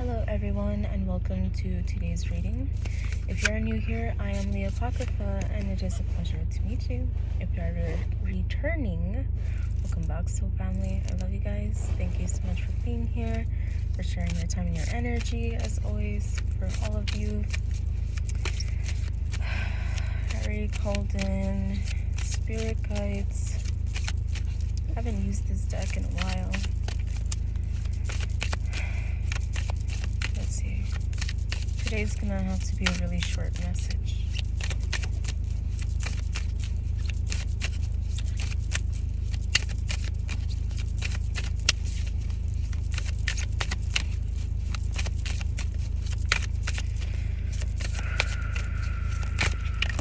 Hello everyone and welcome to today's reading. If you're new here, I am LeeApocrypha and it is a pleasure to meet you. If you're returning, welcome back, soul family. I love you guys. Thank you so much for being here, for sharing your time and your energy as always, for all of you. I already called in spirit guides. I haven't used this deck in a while. Today's gonna have to be a really short message.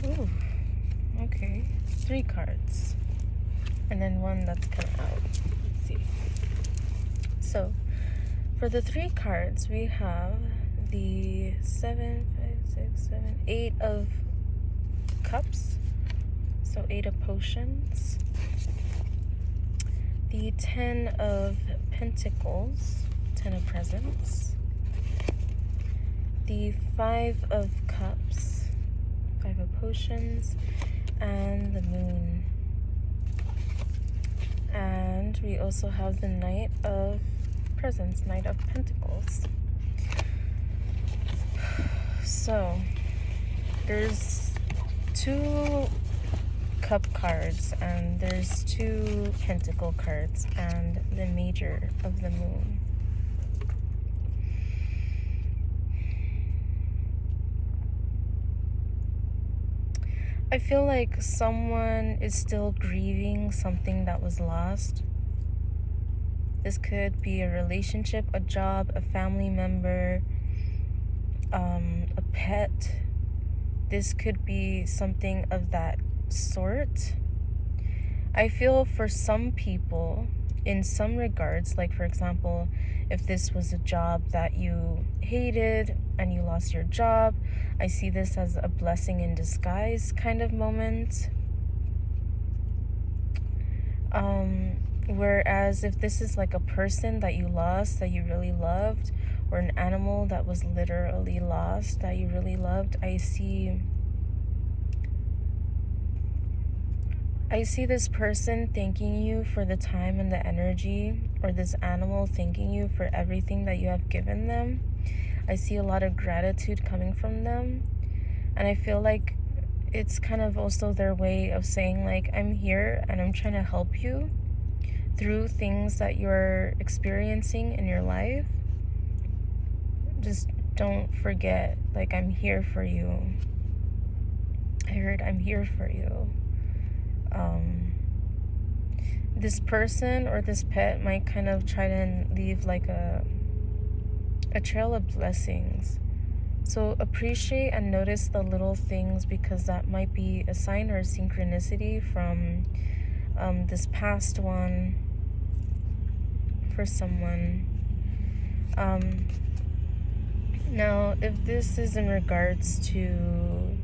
Ooh, okay. 3 cards. And then one that's kind of out. Let's see. So, for the 3 cards, we have the 7, 5, 6, 7, 8 of cups, so 8 of potions, the 10 of pentacles, 10 of presents, the 5 of cups, 5 of potions, and the moon. And we also have the Knight of presents, Knight of Pentacles. So, there's 2 cup cards, and there's 2 pentacle cards, and the major of the moon. I feel like someone is still grieving something that was lost. This could be a relationship, a job, a family member, a pet. This could be something of that sort. I feel for some people, in some regards, like for example, if this was a job that you hated and you lost your job, I see this as a blessing in disguise kind of moment. Whereas if this is like a person that you lost that you really loved, or an animal that was literally lost that you really loved, I see this person thanking you for the time and the energy, or this animal thanking you for everything that you have given them. I see a lot of gratitude coming from them, and I feel like it's kind of also their way of saying like, I'm here and I'm trying to help you through things that you're experiencing in your life. Just don't forget, like, I'm here for you. I heard I'm here for you. This person or this pet might kind of try to leave like a trail of blessings. So appreciate and notice the little things, because that might be a sign or a synchronicity from this past one for someone. Now, if this is in regards to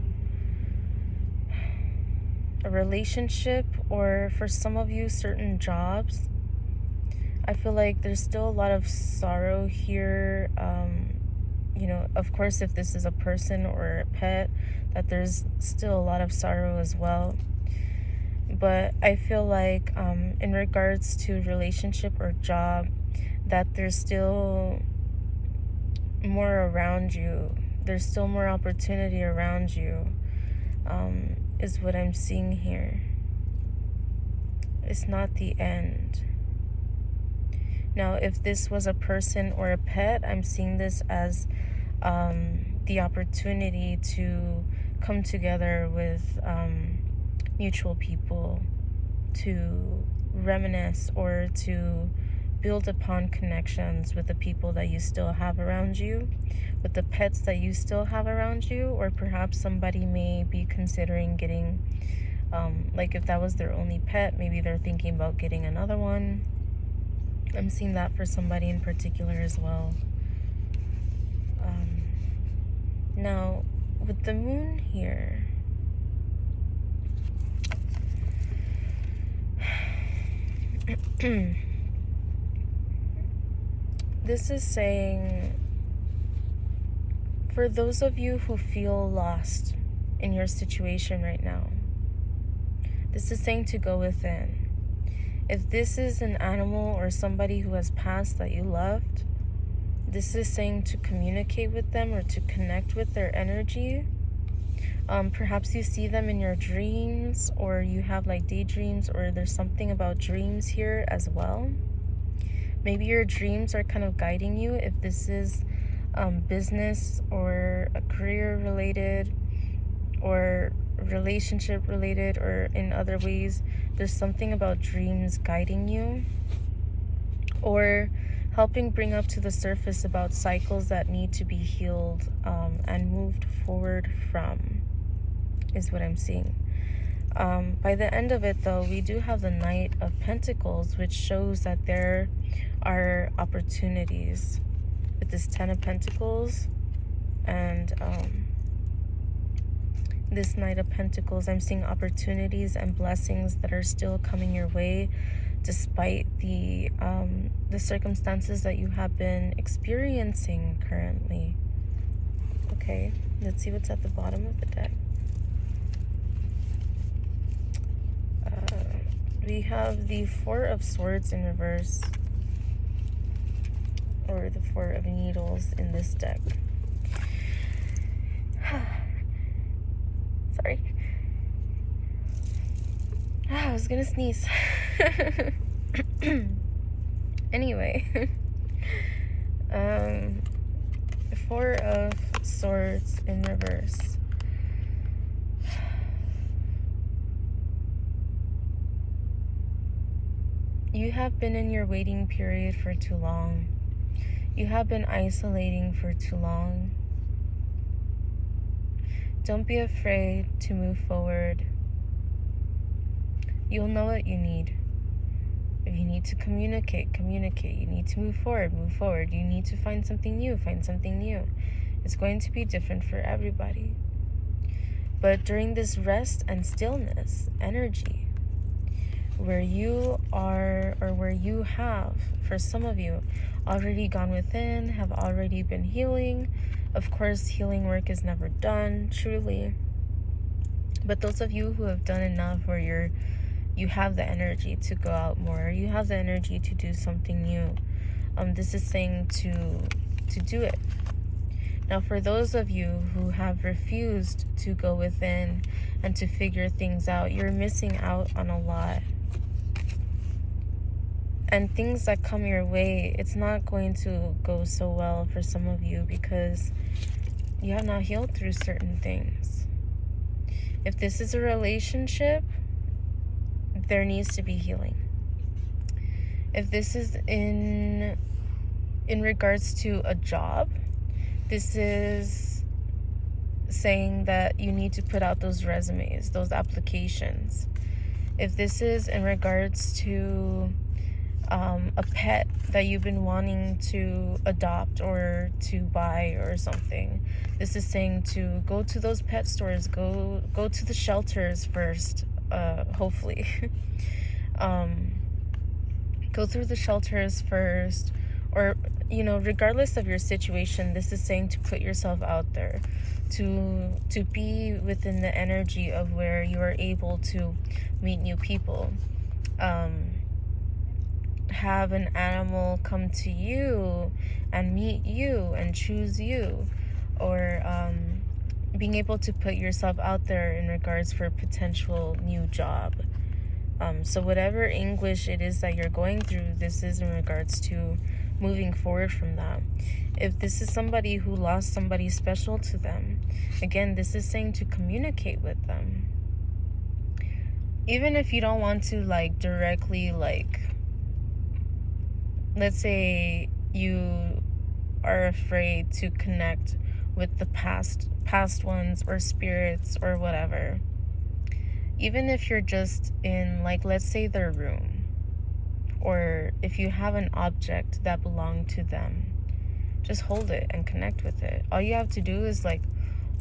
a relationship, or for some of you, certain jobs, I feel like there's still a lot of sorrow here. Of course, if this is a person or a pet, that there's still a lot of sorrow as well. But I feel like in regards to relationship or job, that there's still more around you. There's still more opportunity around you, is what I'm seeing here. It's not the end. Now, if this was a person or a pet, I'm seeing this as the opportunity to come together with mutual people, to reminisce or to build upon connections with the people that you still have around you, with the pets that you still have around you, or perhaps somebody may be considering getting, like if that was their only pet, maybe they're thinking about getting another one. I'm seeing that for somebody in particular as well. Now, with the moon here, this is saying For those of you who feel lost in your situation right now, this is saying to go within. If this is an animal or somebody who has passed that you loved, this is saying to communicate with them or to connect with their energy. Perhaps you see them in your dreams, or you have like daydreams, or there's something about dreams here as well. Maybe your dreams are kind of guiding you if this is business or a career related or relationship related, or in other ways there's something about dreams guiding you or helping bring up to the surface about cycles that need to be healed and moved forward from, is what I'm seeing. By the end of it, though, we do have the Knight of Pentacles, which shows that there are opportunities with this Ten of Pentacles and this Knight of Pentacles. I'm seeing opportunities and blessings that are still coming your way despite the circumstances that you have been experiencing currently. Okay, let's see what's at the bottom of the deck. We have the Four of Swords in reverse, or the Four of Needles in this deck. Sorry. I was gonna sneeze. Anyway, Four of Swords in reverse. You have been in your waiting period for too long. You have been isolating for too long. Don't be afraid to move forward. You'll know what you need. If you need to communicate, communicate. You need to move forward, move forward. You need to find something new, find something new. It's going to be different for everybody. But during this rest and stillness energy, where you are, or where you have, for some of you, already gone within, have already been healing. Of course, healing work is never done, truly. But those of you who have done enough where you have the energy to go out more, you have the energy to do something new, this is saying to do it. Now, for those of you who have refused to go within and to figure things out, you're missing out on a lot. And things that come your way, it's not going to go so well for some of you because you have not healed through certain things. If this is a relationship, there needs to be healing. If this is in regards to a job, this is saying that you need to put out those resumes, those applications. If this is in regards to a pet that you've been wanting to adopt or to buy or something, this is saying to go to those pet stores, go to the shelters first, hopefully. Go through the shelters first, or regardless of your situation, this is saying to put yourself out there, to be within the energy of where you are able to meet new people. Have an animal come to you and meet you and choose you, or being able to put yourself out there in regards for a potential new job. So whatever anguish it is that you're going through, this is in regards to moving forward from that. If this is somebody who lost somebody special to them, again, this is saying to communicate with them. Even if you don't want to directly let's say you are afraid to connect with the past ones or spirits or whatever. Even if you're just in, let's say their room, or if you have an object that belonged to them, just hold it and connect with it. All you have to do is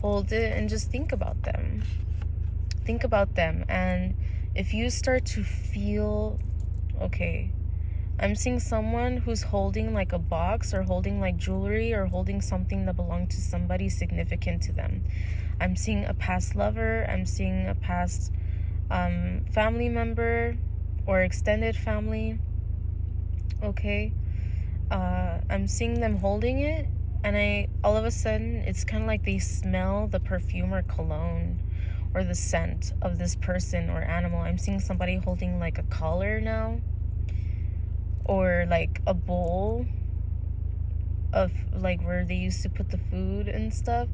hold it and just think about them. Think about them. And if you start to feel, okay, I'm seeing someone who's holding like a box or holding like jewelry or holding something that belonged to somebody significant to them. I'm seeing a past lover. I'm seeing a past family member or extended family. Okay. I'm seeing them holding it, and all of a sudden it's kind of like they smell the perfume or cologne or the scent of this person or animal. I'm seeing somebody holding like a collar now, or like a bowl of like where they used to put the food and stuff.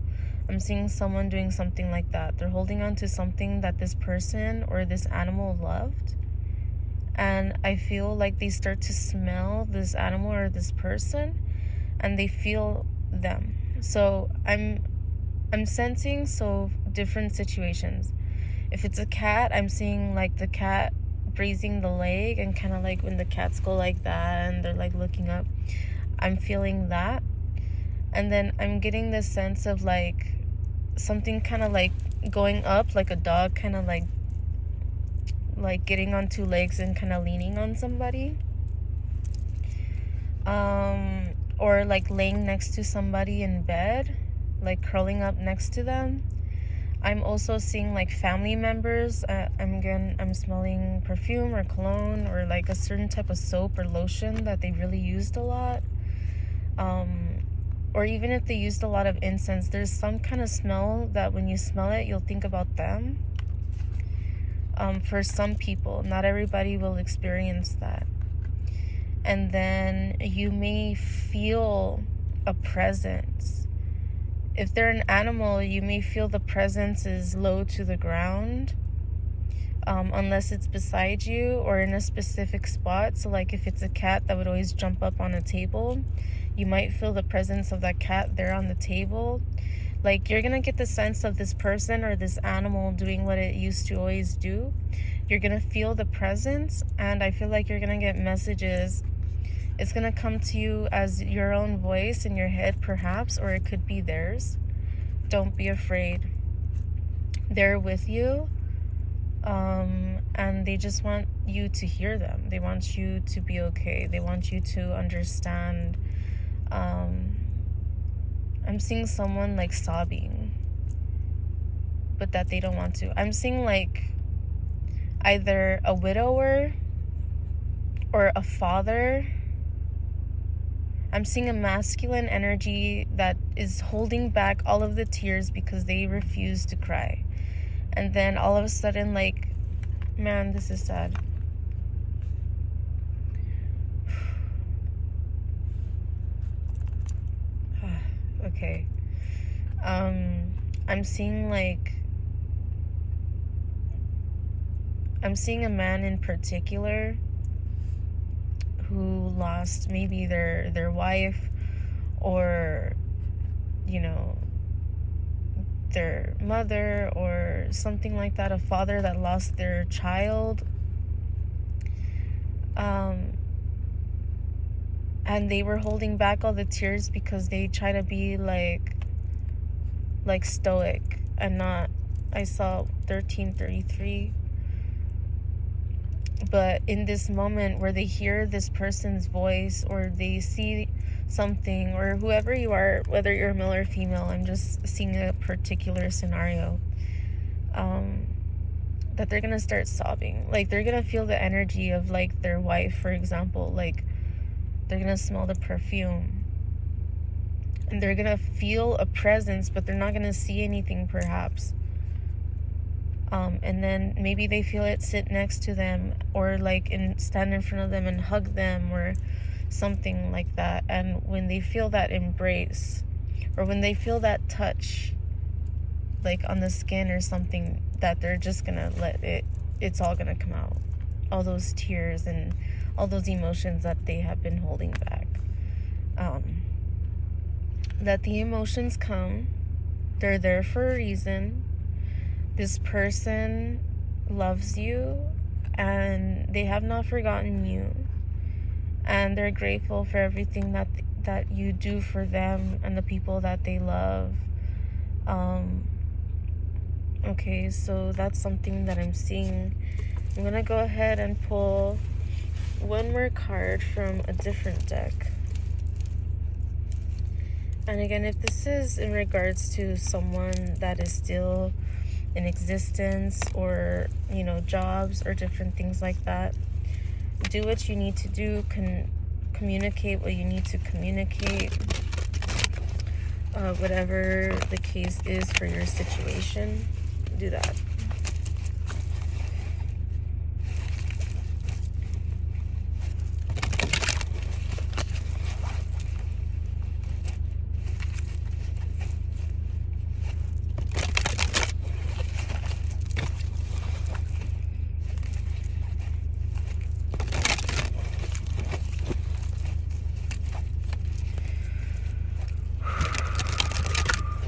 I'm seeing someone doing something like that. They're holding on to something that this person or this animal loved, and I feel like they start to smell this animal or this person, and they feel them. So I'm sensing so different situations. If it's a cat, I'm seeing like the cat raising the leg, and kind of like when the cats go like that and they're like looking up, I'm feeling that. And then I'm getting this sense of like something kind of like going up, like a dog kind of like getting on two legs and kind of leaning on somebody, or like laying next to somebody in bed, like curling up next to them. I'm also seeing like family members. I'm smelling perfume or cologne or like a certain type of soap or lotion that they really used a lot. Or even if they used a lot of incense, there's some kind of smell that when you smell it, you'll think about them. For some people, not everybody will experience that. And then you may feel a presence. If they're an animal, you may feel the presence is low to the ground, unless it's beside you or in a specific spot. So like if it's a cat that would always jump up on a table, you might feel the presence of that cat there on the table. Like you're gonna get the sense of this person or this animal doing what it used to always do. You're gonna feel the presence, and I feel like you're gonna get messages. It's gonna come to you as your own voice in your head perhaps, or it could be theirs. Don't be afraid. They're with you, and they just want you to hear them. They want you to be okay. They want you to understand. I'm seeing someone like sobbing, but that they don't want to. I'm seeing like either a widower or a father. I'm seeing a masculine energy that is holding back all of the tears because they refuse to cry. And then all of a sudden, like, man, this is sad. Okay. I'm seeing a man in particular who lost maybe their wife, or their mother or something like that, a father that lost their child, and they were holding back all the tears because they try to be like stoic and not. I saw 1333. But in this moment where they hear this person's voice, or they see something, or whoever you are, whether you're male or female, I'm just seeing a particular scenario, that they're gonna start sobbing. Like they're gonna feel the energy of like their wife, for example. Like they're gonna smell the perfume, and they're gonna feel a presence, but they're not gonna see anything perhaps. And then maybe they feel it sit next to them, or like stand in front of them and hug them, or something like that. And when they feel that embrace, or when they feel that touch, like on the skin or something, that they're just gonna let it's all gonna come out. All those tears and all those emotions that they have been holding back. That the emotions come, they're there for a reason. This person loves you, and they have not forgotten you, and they're grateful for everything that you do for them and the people that they love. Okay, so that's something that I'm seeing. I'm gonna go ahead and pull one more card from a different deck. And again, if this is in regards to someone that is still in existence, or, you know, jobs or different things like that, do what you need to do, communicate what you need to communicate, whatever the case is for your situation, do that.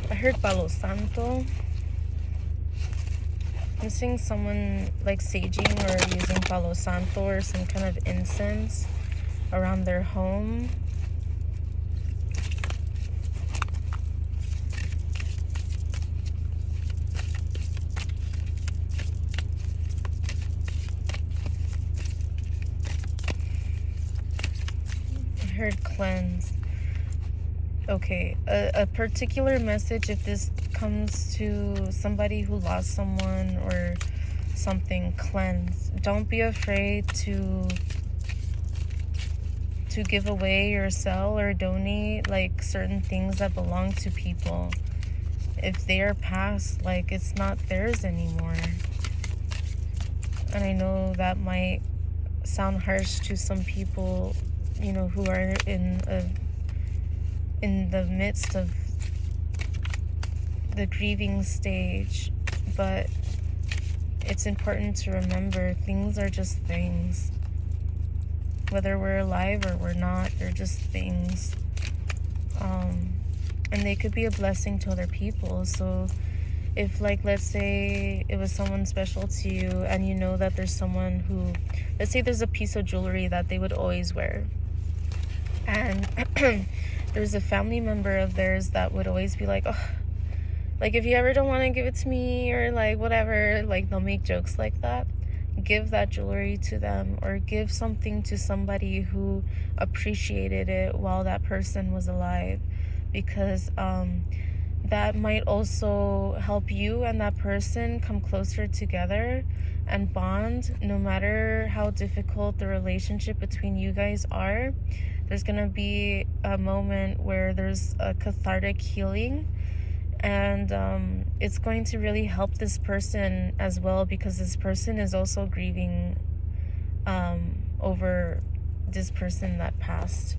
I heard Palo Santo. I'm seeing someone like saging or using Palo Santo or some kind of incense around their home. I heard cleanse. Okay, a particular message, if this comes to somebody who lost someone or something, cleanse. Don't be afraid to give away or sell or donate like certain things that belong to people. If they are past, like, it's not theirs anymore. And I know that might sound harsh to some people, you know, who are in the midst of the grieving stage, but it's important to remember things are just things. Whether we're alive or we're not, they're just things. And they could be a blessing to other people. So if, like, let's say it was someone special to you, and you know that there's someone who, let's say there's a piece of jewelry that they would always wear, and there's a family member of theirs that would always be like, oh, like, if you ever don't want to give it to me, or like whatever, like, they'll make jokes like that. Give that jewelry to them, or give something to somebody who appreciated it while that person was alive, because that might also help you and that person come closer together and bond. No matter how difficult the relationship between you guys are, there's gonna be a moment where there's a cathartic healing, and it's going to really help this person as well, because this person is also grieving over this person that passed.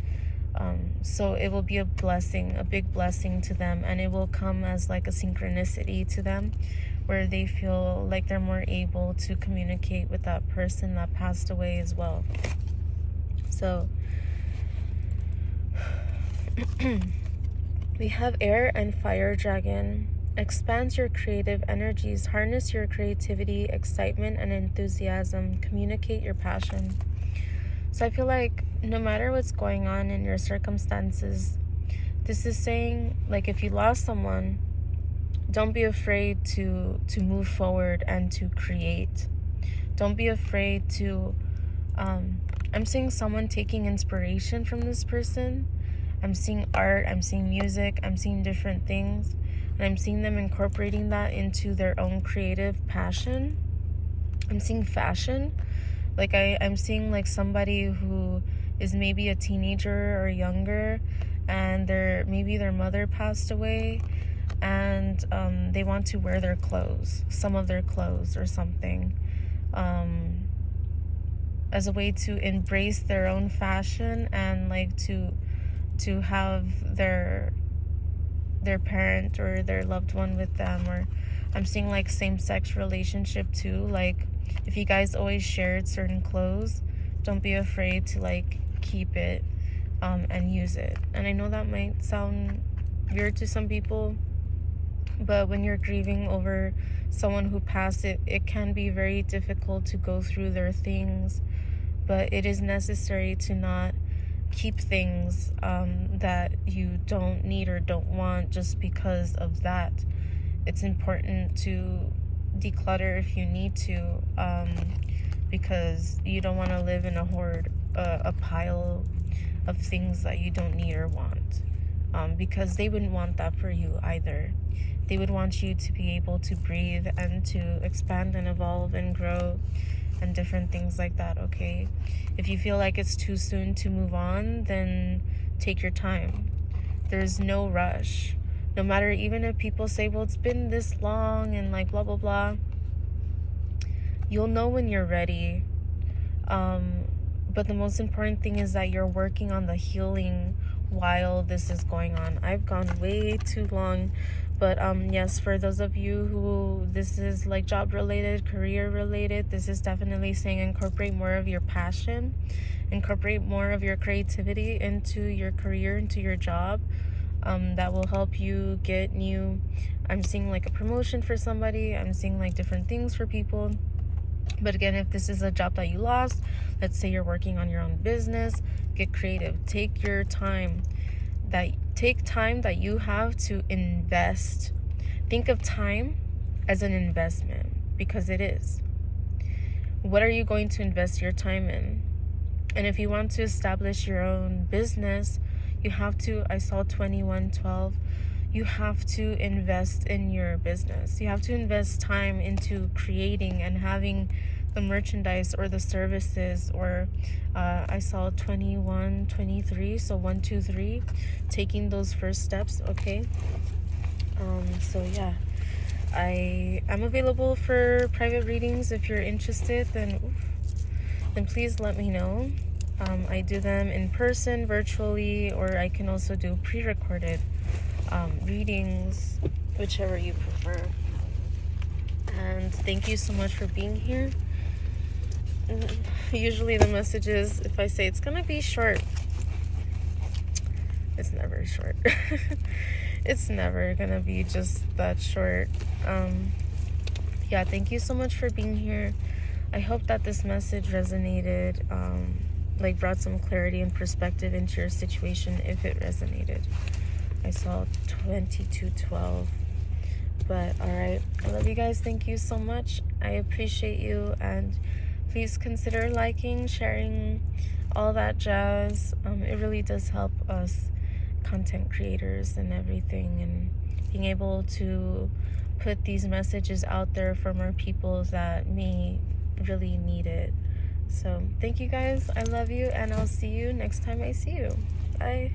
So it will be a blessing, a big blessing to them, and it will come as like a synchronicity to them, where they feel like they're more able to communicate with that person that passed away as well. So we have air and fire dragon. Expand your creative energies, harness your creativity, excitement, and enthusiasm. Communicate your passion. So I feel like no matter what's going on in your circumstances, this is saying, like, if you lost someone, don't be afraid to move forward and to create. Don't be afraid to, I'm seeing someone taking inspiration from this person. I'm seeing art, I'm seeing music, I'm seeing different things, and I'm seeing them incorporating that into their own creative passion. I'm seeing fashion. Like, I'm seeing like somebody who is maybe a teenager or younger, and maybe their mother passed away, and they want to wear their clothes, some of their clothes or something, as a way to embrace their own fashion, and like to have their parent or their loved one with them. Or I'm seeing like same-sex relationship too. Like, if you guys always shared certain clothes, don't be afraid to like keep it and use it. And I know that might sound weird to some people, but when you're grieving over someone who passed, it can be very difficult to go through their things, but it is necessary to not keep things that you don't need or don't want just because of that. It's important to declutter if you need to, because you don't want to live in a hoard. a pile of things that you don't need or want, because they wouldn't want that for you either. They would want you to be able to breathe and to expand and evolve and grow and different things like that, okay? If you feel like it's too soon to move on, then take your time. There's no rush. No matter, even if people say, well, it's been this long and like blah, blah, blah, you'll know when you're ready. But the most important thing is that you're working on the healing while this is going on. I've gone way too long, but yes, for those of you who this is like job related, career related, this is definitely saying incorporate more of your passion, incorporate more of your creativity into your career, into your job. That will help you get new. I'm seeing like a promotion for somebody. I'm seeing like different things for people. But again, if this is a job that you lost, let's say you're working on your own business, get creative. Take time that you have to invest. Think of time as an investment, because it is. What are you going to invest your time in? And if you want to establish your own business, you have to, I saw 2112, you have to invest in your business. You have to invest time into creating and having the merchandise or the services, or I saw 2123, so 123, taking those first steps, okay? So yeah, I'm available for private readings. If you're interested, then please let me know. I do them in person, virtually, or I can also do pre-recorded readings, whichever you prefer. And thank you so much for being here. Usually the messages, if I say it's gonna be short, it's never short. It's never gonna be just that short. Yeah, thank you so much for being here. I hope that this message resonated, like brought some clarity and perspective into your situation if it resonated. I saw 2212. But alright, I love you guys. Thank you so much. I appreciate you, and please consider liking, sharing, all that jazz. It really does help us content creators and everything, and being able to put these messages out there for more people that may really need it. So thank you guys. I love you, and I'll see you next time I see you. Bye.